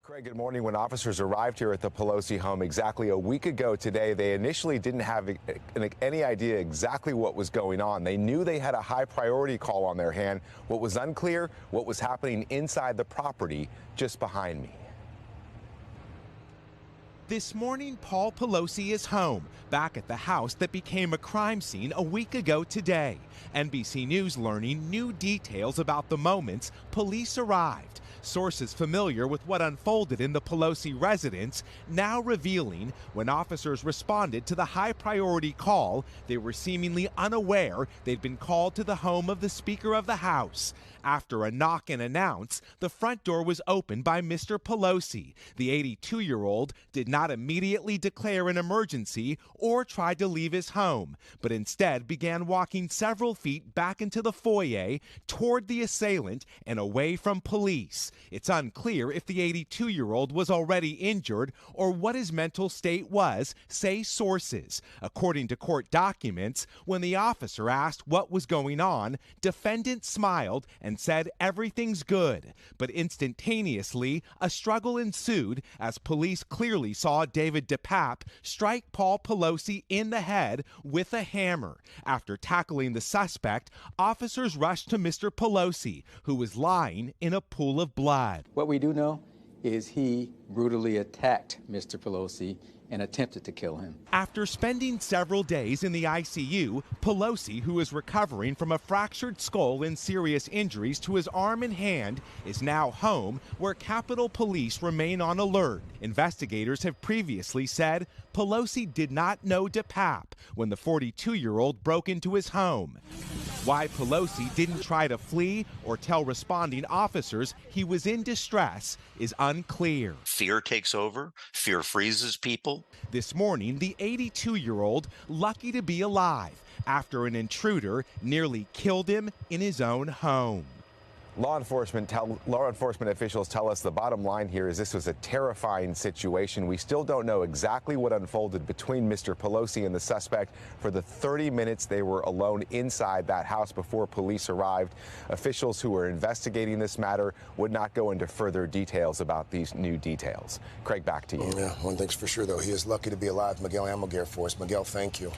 Craig, good morning. When officers arrived here at the Pelosi home exactly a week ago today, they initially didn't have any idea exactly what was going on. They knew they had a high priority call on their hand. What was unclear, what was happening inside the property just behind me. This morning, Paul Pelosi is home, back at the house that became a crime scene a week ago today. NBC News learning new details about the moments police arrived. Sources familiar with what unfolded in the Pelosi residence now revealing when officers responded to the high priority call, they were seemingly unaware they'd been called to the home of the Speaker of the House. After a knock and announce, the front door was opened by Mr. Pelosi. The 82-year-old did not immediately declare an emergency or try to leave his home, but instead began walking several feet back into the foyer toward the assailant and away from police. It's unclear if the 82-year-old was already injured or what his mental state was, say sources. According to court documents, when the officer asked what was going on, defendant smiled and said everything's good. But instantaneously, a struggle ensued as police clearly saw David DePape strike Paul Pelosi in the head with a hammer. After tackling the suspect, officers rushed to Mr. Pelosi, who was lying in a pool of blood. What we do know is he brutally attacked Mr. Pelosi and attempted to kill him. After spending several days in the ICU, Pelosi, who is recovering from a fractured skull and serious injuries to his arm and hand, is now home, where Capitol Police remain on alert. Investigators have previously said Pelosi did not know DePape when the 42-year-old broke into his home. Why Pelosi didn't try to flee or tell responding officers he was in distress is unclear. Fear takes over. Fear freezes people. This morning, the 82-year-old lucky to be alive after an intruder nearly killed him in his own home. Law enforcement officials tell us the bottom line here is this was a terrifying situation. We still don't know exactly what unfolded between Mr. Pelosi and the suspect for the 30 minutes they were alone inside that house before police arrived. Officials who were investigating this matter would not go into further details about these new details. Craig, back to you. Yeah, one thing's for sure, though. He is lucky to be alive. Miguel Almaguer for us. Miguel, thank you.